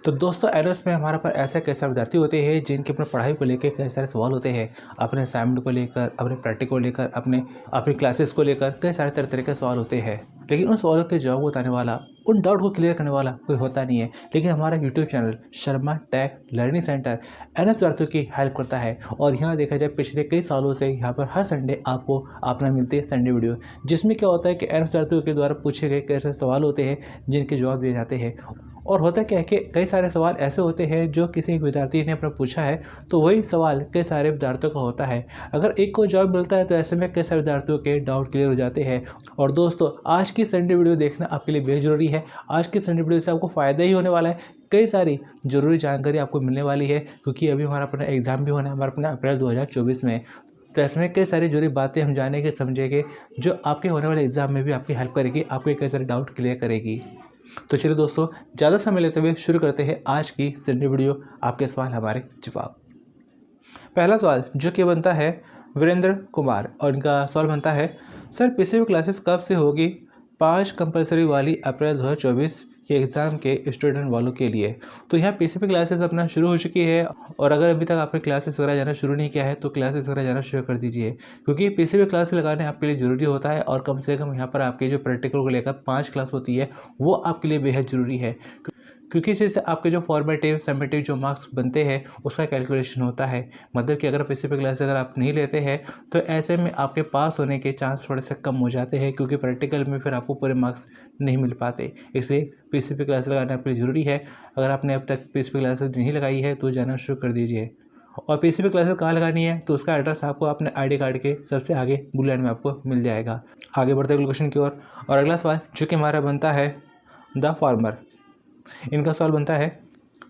तो दोस्तों एनएस में हमारे पास ऐसे कई सारे विद्यार्थी होते हैं जिनके अपने पढ़ाई को लेकर कई सारे सवाल होते हैं, अपने असाइनमेंट को लेकर, अपने प्रैक्टिकल को लेकर, अपनी क्लासेस को लेकर कई सारे तरह तरह के सवाल होते हैं। लेकिन उन सवालों के जवाब बताने वाला, उन डाउट को क्लियर करने वाला कोई होता नहीं है। लेकिन हमारा YouTube channel Sharma tech learning centre NS विद्यार्थियों की हेल्प करता है। और यहाँ देखा जाए पिछले कई सालों से यहाँ पर हर संडे आपको अपना मिलती है संडे वीडियो, जिसमें क्या होता है कि एनएस विद्यार्थियों के द्वारा पूछे गए कई सारे सवाल होते हैं जिनके जवाब दिए जाते हैं। और होता क्या है कि कई सारे सवाल ऐसे होते हैं जो किसी विद्यार्थी ने अपना पूछा है, तो वही सवाल कई सारे विद्यार्थियों का होता है। अगर एक को जवाब मिलता है तो ऐसे में कई सारे विद्यार्थियों के डाउट क्लियर हो जाते हैं। और दोस्तों आज की संडे वीडियो देखना आपके लिए बेहद ज़रूरी है। आज की संडे वीडियो से आपको फ़ायदा ही होने वाला है, कई सारी ज़रूरी जानकारी आपको मिलने वाली है, क्योंकि अभी हमारा अपना एग्ज़ाम भी होना है, हमारा अपना अप्रैल 2024 में। तो ऐसे में कई सारी जरूरी बातें हम जानेंगे समझेंगे जो आपके होने वाले एग्ज़ाम में भी आपकी हेल्प करेगी, आपके कई सारे डाउट क्लियर करेगी। तो चलिए दोस्तों ज़्यादा समय लेते हुए शुरू करते हैं आज की संडे वीडियो, आपके सवाल हमारे जवाब। पहला सवाल जो कि बनता है वीरेंद्र कुमार, और इनका सवाल बनता है, सर पीसीबी क्लासेस कब से होगी 5 कंपलसरी वाली अप्रैल 2024 के एग्ज़ाम के स्टूडेंट वालों के लिए। तो यहाँ पीसीबी क्लासेस अपना शुरू हो चुकी है, और अगर अभी तक आपने क्लासेस वगैरह जाना शुरू नहीं किया है तो क्लासेस वगैरह जाना शुरू कर दीजिए, क्योंकि पीसीबी क्लास लगाने आपके लिए ज़रूरी होता है। और कम से कम यहाँ पर आपके जो प्रैक्टिकल को लेकर 5 क्लास होती है वो आपके लिए बेहद ज़रूरी है, क्योंकि इससे आपके जो फॉर्मेटिव समेटिव जो मार्क्स बनते हैं उसका कैलकुलेशन होता है। मतलब कि अगर पीसीबी क्लास अगर आप नहीं लेते हैं तो ऐसे में आपके पास होने के चांस थोड़े से कम हो जाते हैं, क्योंकि प्रैक्टिकल में फिर आपको पूरे मार्क्स नहीं मिल पाते। इसलिए पीसीबी क्लास लगाना आपके लिए ज़रूरी है। अगर आपने अब तक पीसीबी क्लासेस नहीं लगाई है तो जाना शुरू कर दीजिए। और पीसीबी क्लासेस कहाँ लगानी है तो उसका एड्रेस आपको अपने आईडी कार्ड के सबसे आगे ब्लू लाइन में आपको मिल जाएगा। आगे बढ़ते अगले क्वेश्चन की ओर। और अगला सवाल जो कि हमारा बनता है द फार्मर, इनका सवाल बनता है,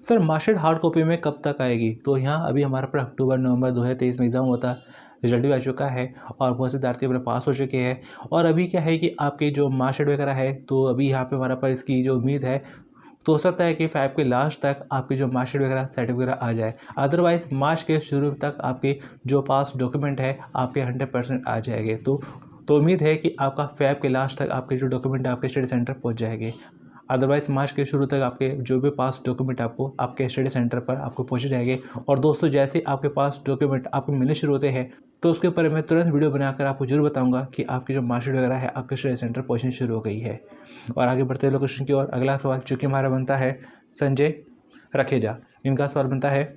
सर मार्कशीट हार्ड कॉपी में कब तक आएगी। तो यहाँ अभी हमारे पर अक्टूबर नवंबर 2023 में एग्ज़ाम होता, रिजल्ट भी आ चुका है और बहुत से विद्यार्थी अपने पास हो चुके हैं। और अभी क्या है कि आपकी जो मार्कशीट वगैरह है तो अभी यहाँ पे हमारा पर इसकी जो उम्मीद है तो हो सकता है कि 5 के लास्ट तक आपकी जो मार्कशीट वगैरह सर्टिफिकेट वगैरह आ जाए। अदरवाइज़ मार्च के शुरू तक आपके जो पास डॉक्यूमेंट है आपके 100% आ जाएंगे। तो उम्मीद है कि आपका 5 के लास्ट तक आपके जो डॉक्यूमेंट आपके स्टडी सेंटर पहुँच जाएंगे। अदरवाइज़ मार्च के शुरू तक आपके जो भी पास डॉक्यूमेंट आपको आपके स्टडी सेंटर पर आपको पहुँच जाएंगे। और दोस्तों जैसे आपके पास डॉक्यूमेंट आपको मिलने शुरू होते हैं तो उसके ऊपर मैं तुरंत वीडियो बनाकर आपको जरूर बताऊंगा कि आपकी जो मार्कशीट वगैरह है आपके स्टडी सेंटर पहुँचनी शुरू हो गई है। और आगे बढ़ते हुए क्वेश्चन की ओर। अगला सवाल चूँकि हमारा बनता है संजय रखेजा, इनका सवाल बनता है,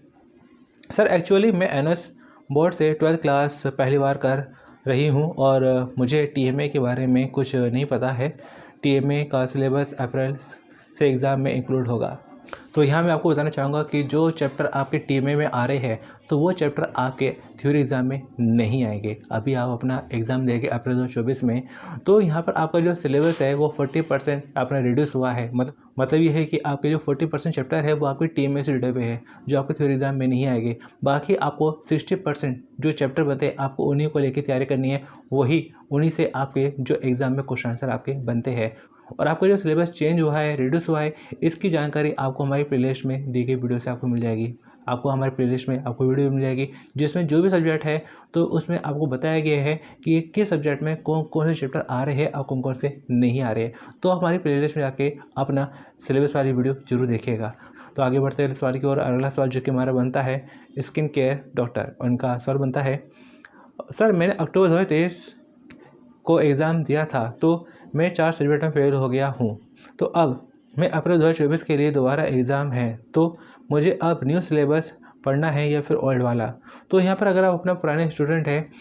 सर एक्चुअली मैं एनएस बोर्ड से 12th क्लास पहली बार कर रही हूँ और मुझे टीएमए के बारे में कुछ नहीं पता है। टीएमए का सिलेबस अप्रैल से एग्ज़ाम में इंक्लूड होगा। तो यहाँ मैं आपको बताना चाहूँगा कि जो चैप्टर आपके टीएमए में आ रहे हैं तो वो चैप्टर आपके थ्योरी एग्ज़ाम में नहीं आएंगे। अभी आप अपना एग्ज़ाम देंगे अप्रैल 2024 में, तो यहाँ पर आपका जो सिलेबस है वो 40% अपना रिड्यूस हुआ है। मतलब ये है कि आपके जो 40% चैप्टर है वो आपके टीएमए से जुड़े हुए हैं जो आपके थ्योरी एग्ज़ाम में नहीं आएंगे। बाकी आपको 60% जो चैप्टर बनते हैं आपको उन्हीं को लेकर तैयारी करनी है, वही उन्हीं से आपके जो एग्ज़ाम में क्वेश्चन आंसर आपके बनते हैं। और आपका जो सिलेबस चेंज हुआ है, रिड्यूस हुआ है, इसकी जानकारी आपको हमारी प्लेलिस्ट में दी गई वीडियो से आपको मिल जाएगी। आपको हमारे प्लेलिस्ट में आपको वीडियो मिल जाएगी जिसमें जो भी सब्जेक्ट है तो उसमें आपको बताया गया है कि किस सब्जेक्ट में कौन कौन से चैप्टर आ रहे हैं और कौन कौन से नहीं आ रहे हैं। तो हमारी प्लेलिस्ट में जाके अपना सिलेबस वाली वीडियो जरूर देखिएगा। तो आगे बढ़ते हैं सवाल की ओर। अगला सवाल जो कि हमारा बनता है स्किन केयर डॉक्टर, उनका सवाल बनता है, सर मैंने अक्टूबर 2023 को एग्ज़ाम दिया था तो मैं 4 सब्जेक्ट में फेल हो गया हूँ। तो अब मैं अप्रैल 2024 के लिए दोबारा एग्ज़ाम है, तो मुझे अब न्यू सिलेबस पढ़ना है या फिर ओल्ड वाला। तो यहाँ पर अगर आप अपना पुराने स्टूडेंट हैं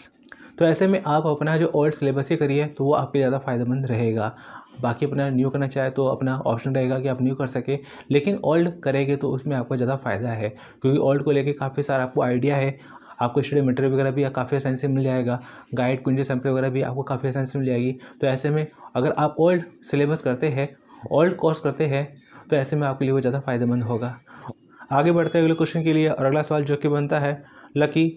तो ऐसे में आप अपना जो ओल्ड सिलेबस ही करिए तो वो आपके ज़्यादा फ़ायदेमंद रहेगा। बाकी अपना न्यू करना चाहे तो अपना ऑप्शन रहेगा कि आप न्यू कर सके, लेकिन ओल्ड करेंगे तो उसमें आपको ज़्यादा फ़ायदा है, क्योंकि ओल्ड को लेके काफ़ी सारा आपको आइडिया है। आपको स्टडी मटेरियल वगैरह भी काफ़ी आसानी से मिल जाएगा, गाइड कुंजी सैंपल वगैरह भी आपको काफ़ी आसानी से मिल जाएगी। तो ऐसे में अगर आप ओल्ड सिलेबस करते हैं, ओल्ड कोर्स करते हैं, तो ऐसे में आपके लिए वो ज़्यादा फ़ायदेमंद होगा। आगे बढ़ते हैं अगले क्वेश्चन के लिए। और अगला सवाल जो कि बनता है लकी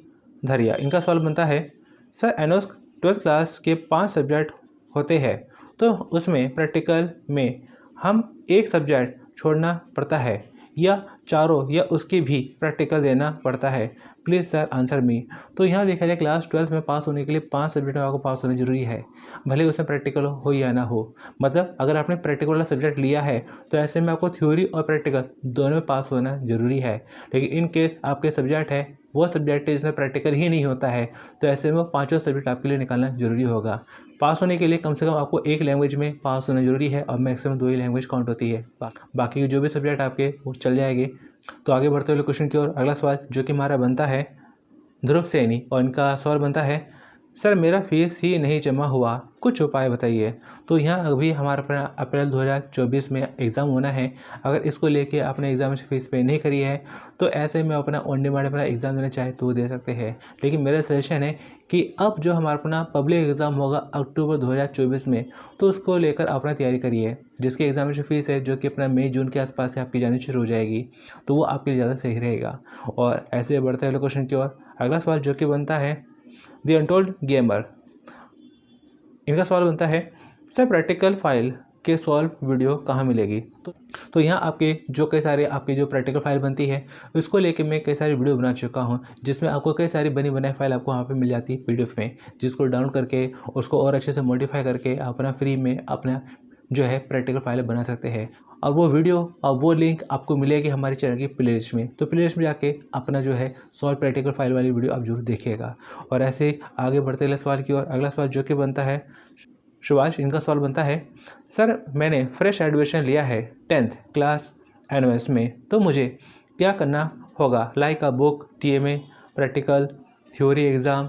धरिया, इनका सवाल बनता है, सर एनोस 12th क्लास के 5 सब्जेक्ट होते हैं तो उसमें प्रैक्टिकल में हम एक सब्जेक्ट छोड़ना पड़ता है, या चारों या उसकी भी प्रैक्टिकल देना पड़ता है? Please sir answer me. तो यहाँ देखा जाए क्लास 12 में पास होने के लिए 5 सब्जेक्ट में आपको पास होना जरूरी है, भले उसमें प्रैक्टिकल हो या ना हो। मतलब अगर आपने प्रैक्टिकल वाला सब्जेक्ट लिया है तो ऐसे में आपको थ्योरी और प्रैक्टिकल दोनों में पास होना जरूरी है। लेकिन इन केस आपके सब्जेक्ट है वो सब्जेक्ट है जिसमें प्रैक्टिकल ही नहीं होता है, तो ऐसे में वो पाँचों सब्जेक्ट आपके लिए निकालना जरूरी होगा। पास होने के लिए कम से कम आपको एक लैंग्वेज में पास होना जरूरी है और मैक्सिमम 2 ही लैंग्वेज काउंट होती है। बाकी के जो भी सब्जेक्ट आपके वो चल जाएंगे। तो आगे बढ़ते हुए क्वेश्चन की ओर, अगला सवाल जो कि हमारा बनता है ध्रुव सैनी, और इनका सवाल बनता है सर मेरा फीस ही नहीं जमा हुआ, कुछ उपाय बताइए। तो यहाँ अभी हमारा अपना अप्रैल 2024 में एग्ज़ाम होना है। अगर इसको लेके आपने एग्ज़ाम से फीस पे नहीं करी है तो ऐसे में अपना ऑन डिमांड अपना एग्ज़ाम देना चाहे तो दे सकते हैं। लेकिन मेरा सजेशन है कि अब जो हमारा अपना पब्लिक एग्ज़ाम होगा अक्टूबर 2024 में, तो उसको लेकर अपना तैयारी करिए, जिसकी एग्जामिनेशन फ़ीस है जो कि अपना मई जून के आसपास से आपकी जानी शुरू हो जाएगी, तो वो आपके लिए ज़्यादा सही रहेगा। और ऐसे बढ़ते हुए क्वेश्चन की ओर, अगला सवाल जो कि बनता है द अनटोल्ड गेमर, इनका सवाल बनता है सर प्रैक्टिकल फाइल के सॉल्व वीडियो कहाँ मिलेगी। तो यहाँ आपके जो कई सारे आपकी जो प्रैक्टिकल फाइल बनती है उसको लेके मैं कई सारी वीडियो बना चुका हूँ, जिसमें आपको कई सारी बनी बनाई फाइल आपको वहाँ पे मिल जाती है पीडीएफ में, जिसको डाउनलोड करके उसको और अच्छे से मॉडिफाई करके अपना फ्री में अपना जो है प्रैक्टिकल फाइल बना सकते हैं। और वो वीडियो और वो लिंक आपको मिलेगी हमारे चैनल की प्लेलिस्ट में, तो प्लेलिस्ट में जाके अपना जो है सॉल्व प्रैक्टिकल फाइल वाली वीडियो आप जरूर देखिएगा। और ऐसे आगे बढ़ते अगले सवाल की ओर, अगला सवाल जो कि बनता है सुभाष, इनका सवाल बनता है सर मैंने फ्रेश एडमिशन लिया है 10th क्लास एनओएस में, तो मुझे क्या करना होगा, like a book, TMA, practical, theory exam,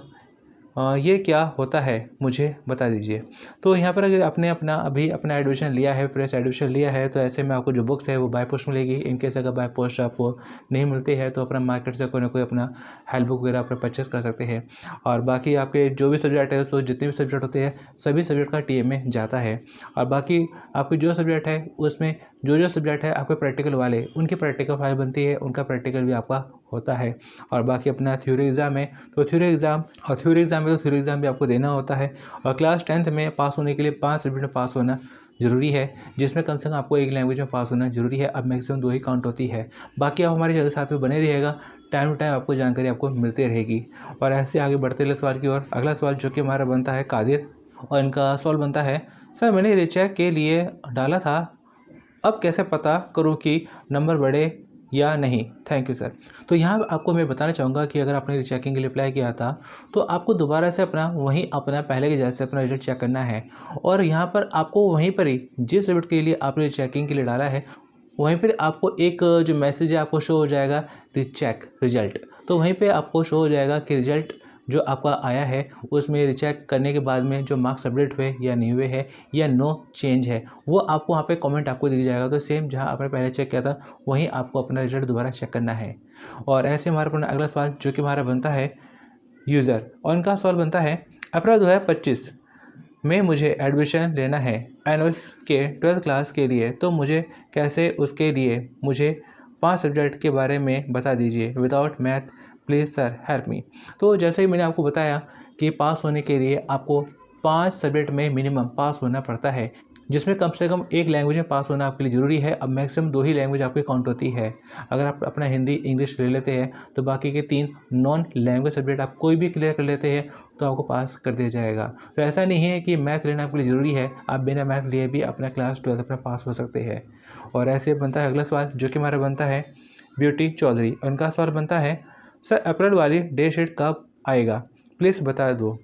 ये क्या होता है मुझे बता दीजिए। तो यहाँ पर अगर आपने अभी अपना एडमिशन लिया है, फ्रेश एडमिशन लिया है, तो ऐसे में आपको जो बुक्स है वो बाय पोस्ट मिलेगी। इनकेस अगर बाय पोस्ट आपको नहीं मिलती है तो अपना मार्केट से कोई ना कोई अपना हेल्प बुक वगैरह अपना परचेस कर सकते हैं। और बाकी आपके जो भी सब्जेक्ट है सो जितने भी सब्जेक्ट होते हैं सभी सब्जेक्ट का टीएमए जाता है। और बाकी आपके जो सब्जेक्ट है उसमें जो सब्जेक्ट है आपके प्रैक्टिकल वाले उनकी प्रैक्टिकल फाइल बनती है, उनका प्रैक्टिकल भी आपका होता है। और बाकी अपना थ्योरी एग्ज़ाम है तो थ्योरी एग्ज़ाम भी आपको देना होता है। और क्लास 10th में पास होने के लिए 5 सब्जेक्ट में पास होना ज़रूरी है, जिसमें कम से कम आपको एक लैंग्वेज में पास होना ज़रूरी है। अब मैक्सिमम 2 ही काउंट होती है। बाकी आप हमारे चैनल साथ में बने रहिएगा, टाइम टू टाइम आपको जानकारी आपको मिलती रहेगी। और ऐसे आगे बढ़ते हुए सवाल की ओर, अगला सवाल जो कि हमारा बनता है कादिर, और इनका सवाल बनता है सर मैंने रीचेक के लिए डाला था, अब कैसे पता करूं कि नंबर बढ़े या नहीं, थैंक यू सर। तो यहाँ आपको मैं बताना चाहूँगा कि अगर आपने रीचेकिंग के लिए अप्लाई किया था तो आपको दोबारा से अपना पहले के जैसे अपना रिजल्ट चेक करना है। और यहाँ पर आपको वहीं पर ही जिस सब्जेक्ट के लिए आपने रीचेकिंग के लिए डाला है वहीं पर आपको एक जो मैसेज है आपको शो हो जाएगा रीचेक रिजल्ट। तो वहीं पर आपको शो हो जाएगा कि रिजल्ट जो आपका आया है उसमें रिचेक करने के बाद में जो मार्क्स अपडेट हुए या नहीं हुए हैं या नो चेंज है, वो आपको वहाँ पे कमेंट आपको दिख जाएगा। तो सेम जहाँ आपने पहले चेक किया था वहीं आपको अपना रिजल्ट दोबारा चेक करना है। और ऐसे हमारा अपना अगला सवाल जो कि हमारा बनता है यूज़र, और इनका सवाल बनता है अप्रैल 2025 में मुझे एडमिशन लेना है एनओएस के 12th क्लास के लिए, तो मुझे कैसे उसके लिए मुझे 5 सब्जेक्ट के बारे में बता दीजिए without math, please sir help me. तो जैसे ही मैंने आपको बताया कि पास होने के लिए आपको 5 सब्जेक्ट में मिनिमम पास होना पड़ता है, जिसमें कम से कम एक लैंग्वेज में पास होना आपके लिए ज़रूरी है। अब मैक्सिमम 2 ही लैंग्वेज आपकी काउंट होती है। अगर आप अपना हिंदी इंग्लिश ले लेते हैं तो बाकी के 3 नॉन लैंग्वेज सब्जेक्ट आप कोई भी क्लियर कर लेते हैं तो आपको पास कर दिया जाएगा। तो ऐसा नहीं है कि मैथ लेना आपके लिए ज़रूरी है, आप बिना मैथ लिए भी अपना क्लास 12 अपना पास हो सकते हैं। और ऐसे बनता है अगला सवाल जो कि हमारा बनता है ब्यूटी चौधरी, उनका सवाल बनता है सर अप्रैल वाली डे शीट कब आएगा, प्लीज़ बता दो।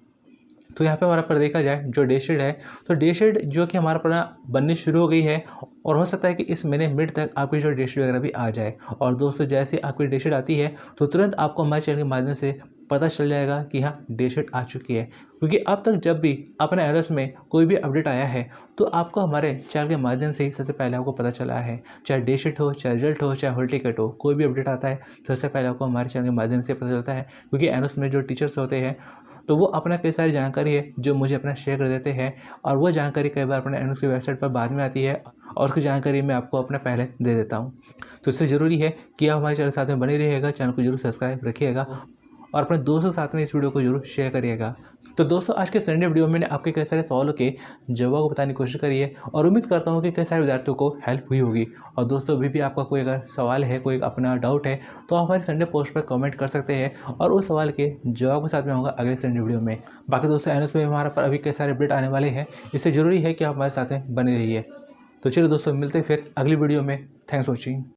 तो यहाँ पे हमारा पर देखा जाए जो डे शीट है, तो डे शीट जो कि हमारा अपना बननी शुरू हो गई है और हो सकता है कि इस महीने मिड तक आपकी जो डे शीट वगैरह भी आ जाए। और दोस्तों जैसे आपकी डे शीट आती है तो तुरंत आपको हमारे चैनल के माध्यम से पता चल जाएगा कि हाँ डे शीट आ चुकी है। क्योंकि अब तक जब भी अपने एनओएस में कोई भी अपडेट आया है तो आपको हमारे चैनल के माध्यम से ही सबसे पहले आपको पता चला है। चाहे डे शीट हो, चाहे रिजल्ट हो, चाहे हॉल टिकट हो, कोई भी अपडेट आता है तो सबसे पहले आपको हमारे चैनल के माध्यम से पता चलता है। क्योंकि एनओएस में जो टीचर्स होते हैं तो वो अपना कई सारी जानकारी है जो मुझे अपना शेयर कर देते हैं, और वो जानकारी कई बार अपने एनओएस की वेबसाइट पर बाद में आती है और उसकी जानकारी मैं आपको अपना पहले दे देता हूँ। तो इसलिए ज़रूरी है कि आप हमारे चैनल साथ में बने रहिएगा, चैनल को जरूर सब्सक्राइब रखिएगा। और अपने दोस्तों के साथ में इस वीडियो को जरूर शेयर करिएगा। तो दोस्तों, आज के संडे वीडियो में मैंने आपके कई सारे सवालों के जवाब को बताने की कोशिश करी है और उम्मीद करता हूँ कि कई सारे विद्यार्थियों को हेल्प हुई होगी। और दोस्तों, अभी भी आपका कोई अगर सवाल है, कोई अपना डाउट है, तो आप हमारे संडे पोस्ट पर कमेंट कर सकते हैं और उस सवाल के जवाब के साथ में होगा अगले संडे वीडियो में। बाकी दोस्तों, एनएस में हमारा पर अभी कई सारे अपडेट आने वाले हैं, इससे ज़रूरी है कि आप हमारे साथ में बने रहिए। तो चलिए दोस्तों, मिलते हैं फिर अगली वीडियो में। Thanks for watching.